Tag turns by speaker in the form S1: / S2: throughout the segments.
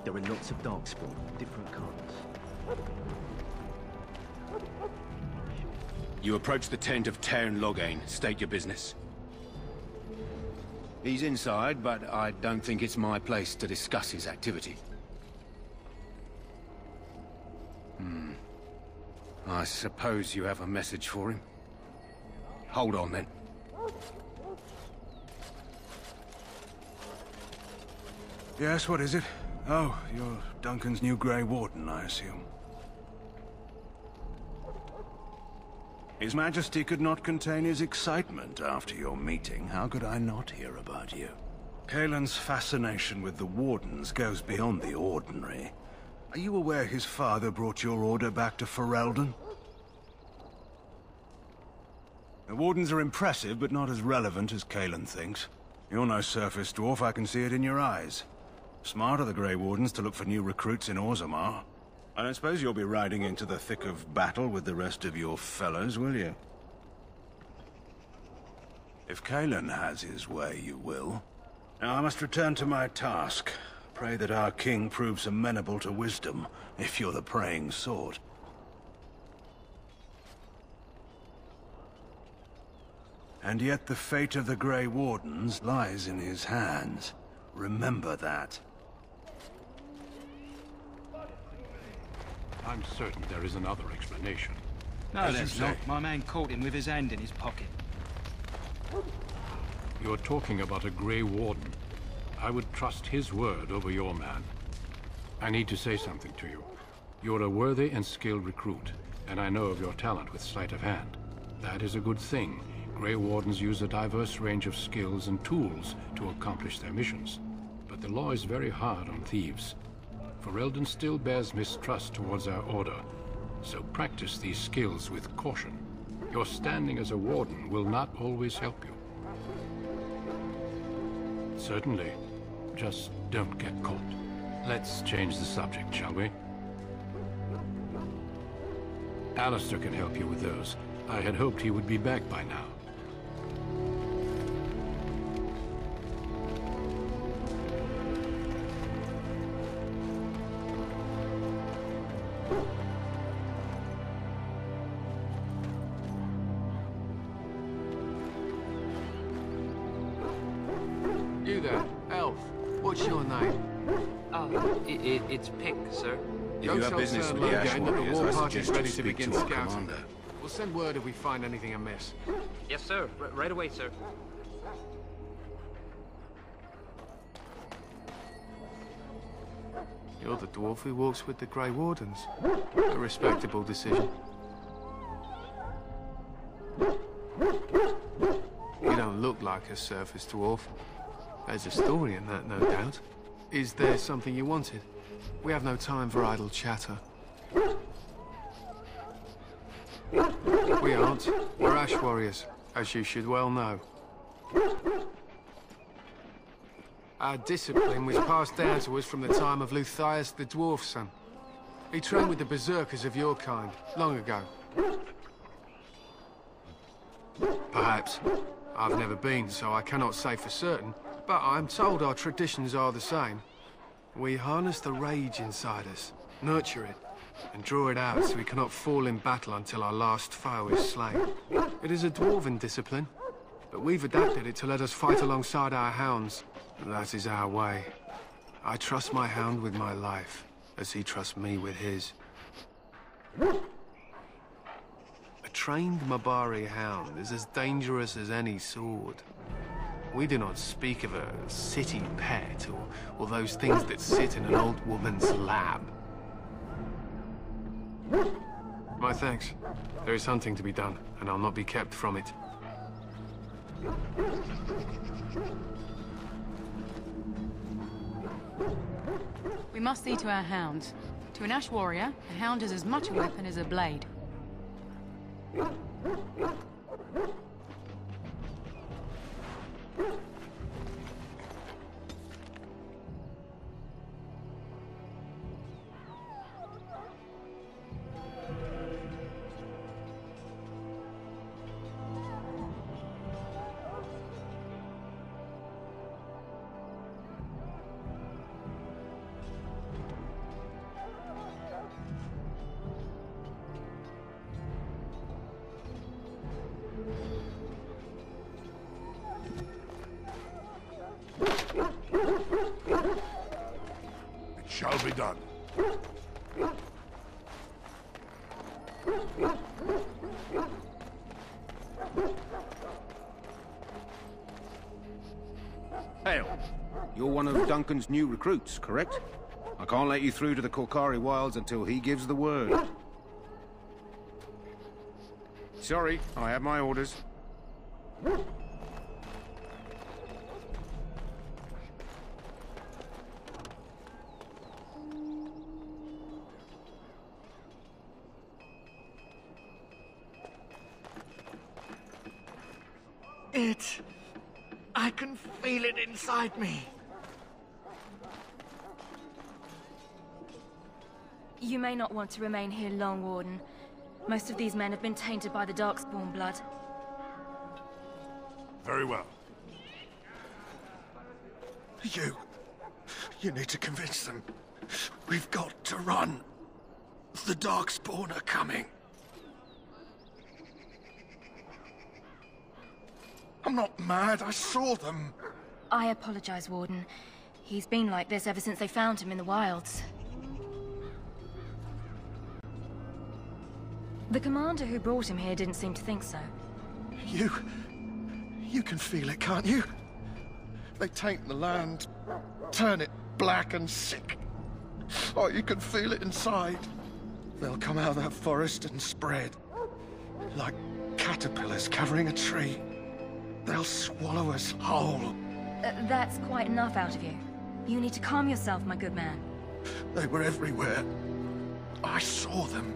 S1: There are lots of darkspawn, different colours.
S2: You approach the tent of Tairn Loghain. State your business. He's inside, but I don't think it's my place to discuss his activity. I suppose you have a message for him? Hold on, then.
S3: Yes, what is it? Oh, you're Duncan's new Grey Warden, I assume. His Majesty could not contain his excitement after your meeting. How could I not hear about you? Caelan's fascination with the Wardens goes beyond the ordinary. Are you aware his father brought your order back to Ferelden? The Wardens are impressive, but not as relevant as Caelan thinks. You're no surface dwarf, I can see it in your eyes. Smart of the Grey Wardens to look for new recruits in Orzammar. I don't suppose you'll be riding into the thick of battle with the rest of your fellows, will you? If Caelan has his way, you will. Now I must return to my task. Pray that our king proves amenable to wisdom, if you're the praying sort. And yet the fate of the Grey Wardens lies in his hands. Remember that.
S4: I'm certain there is another explanation.
S5: No, there's not. My man caught him with his hand in his pocket.
S4: You're talking about a Grey Warden. I would trust his word over your man. I need to say something to you. You're a worthy and skilled recruit, and I know of your talent with sleight of hand. That is a good thing. Grey Wardens use a diverse range of skills and tools to accomplish their missions. But the law is very hard on thieves. Ferelden still bears mistrust towards our order, so practice these skills with caution. Your standing as a warden will not always help you. Certainly. Just don't get caught. Let's change the subject, shall we? Alistair can help you with those. I had hoped he would be back by now.
S6: You there, elf. What's your name?
S7: It's Pick, sir.
S2: If you have business with the Ash Warriors, I suggest you speak to our commander.
S6: We'll send word if we find anything amiss.
S7: Yes, sir. Right away, sir.
S6: You're the dwarf who walks with the Grey Wardens. A respectable decision. You don't look like a surface dwarf. There's a story in that, no doubt. Is there something you wanted? We have no time for idle chatter. We aren't. We're Ash Warriors, as you should well know. Our discipline was passed down to us from the time of Luthias the Dwarf Son. He trained with the berserkers of your kind, long ago. Perhaps. I've never been, so I cannot say for certain, but I'm told our traditions are the same. We harness the rage inside us, nurture it, and draw it out so we cannot fall in battle until our last foe is slain. It is a dwarven discipline, but we've adapted it to let us fight alongside our hounds. That is our way. I trust my hound with my life, as he trusts me with his. A trained Mabari hound is as dangerous as any sword. We do not speak of a city pet, or those things that sit in an old woman's lap. My thanks. There is hunting to be done, and I'll not be kept from it.
S8: We must see to our hounds. To an Ash warrior, a hound is as much a weapon as a blade.
S9: be done.
S2: Hail. You're one of Duncan's new recruits, correct? I can't let you through to the Korkari Wilds until he gives the word. Sorry, I have my orders.
S10: I can feel it inside me.
S11: You may not want to remain here long, Warden. Most of these men have been tainted by the Darkspawn blood.
S9: Very well.
S10: You need to convince them. We've got to run. The Darkspawn are coming. I'm not mad, I saw them.
S11: I apologize, Warden. He's been like this ever since they found him in the wilds. The commander who brought him here didn't seem to think so.
S10: You can feel it, can't you? They taint the land, turn it black and sick. Oh, you can feel it inside. They'll come out of that forest and spread. Like caterpillars covering a tree. They'll swallow us whole.
S11: That's quite enough out of you. You need to calm yourself, my good man.
S10: They were everywhere. I saw them.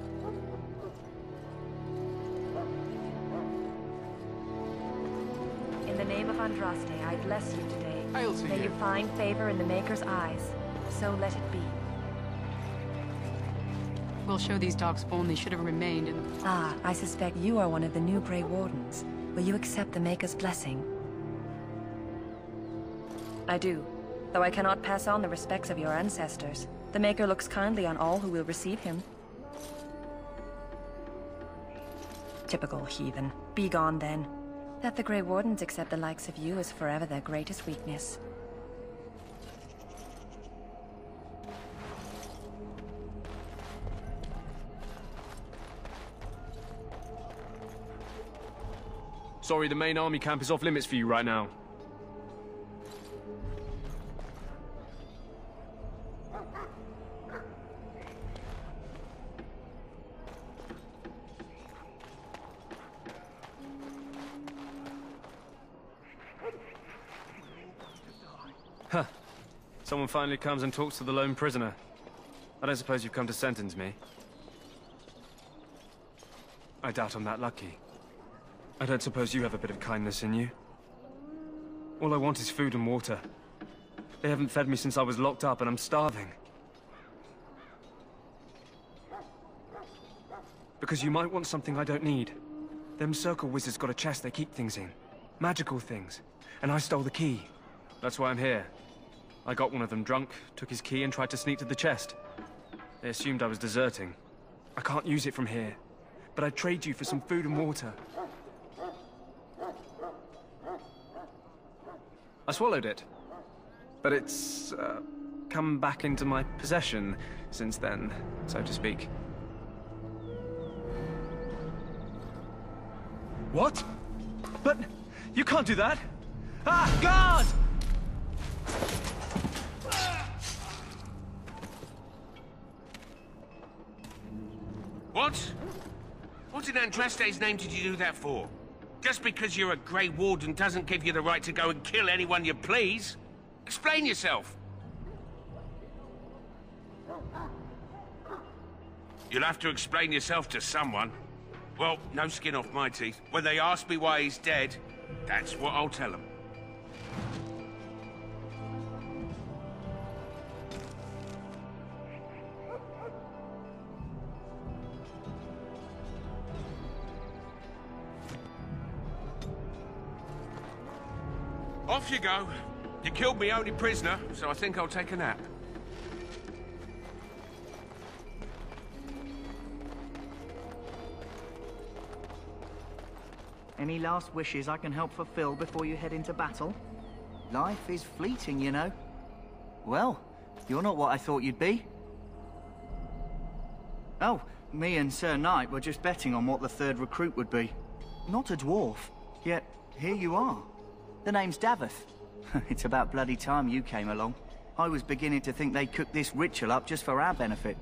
S12: In the name of Andraste, I bless you today.
S6: Hail to
S12: May
S6: you.
S12: you find favor in the Maker's eyes. So let it be.
S8: We'll show these Darkspawn they should have remained in...
S12: Ah, I suspect you are one of the new Grey Wardens. Will you accept the Maker's blessing? I do, though I cannot pass on the respects of your ancestors. The Maker looks kindly on all who will receive him. Typical heathen. Be gone then. That the Grey Wardens accept the likes of you is forever their greatest weakness.
S13: Sorry, the main army camp is off limits for you right now. Huh. Someone finally comes and talks to the lone prisoner. I don't suppose you've come to sentence me. I doubt I'm that lucky. I don't suppose you have a bit of kindness in you. All I want is food and water. They haven't fed me since I was locked up and I'm starving. Because you might want something I don't need. Them circle wizards got a chest they keep things in. Magical things. And I stole the key. That's why I'm here. I got one of them drunk, took his key and tried to sneak to the chest. They assumed I was deserting. I can't use it from here. But I'd trade you for some food and water. I swallowed it. But it's, come back into my possession since then, so to speak. What? But you can't do that! Ah, guard!
S2: What? What in Andraste's name did you do that for? Just because you're a Grey Warden doesn't give you the right to go and kill anyone you please. Explain yourself. You'll have to explain yourself to someone. Well, no skin off my teeth. When they ask me why he's dead, that's what I'll tell them. Off you go. You killed me only prisoner, so I think I'll take a nap.
S1: Any last wishes I can help fulfill before you head into battle? Life is fleeting, you know. Well, you're not what I thought you'd be. Oh, me and Sir Knight were just betting on what the third recruit would be. Not a dwarf, yet here you are. The name's Davith. It's about bloody time you came along. I was beginning to think they cooked this ritual up just for our benefit.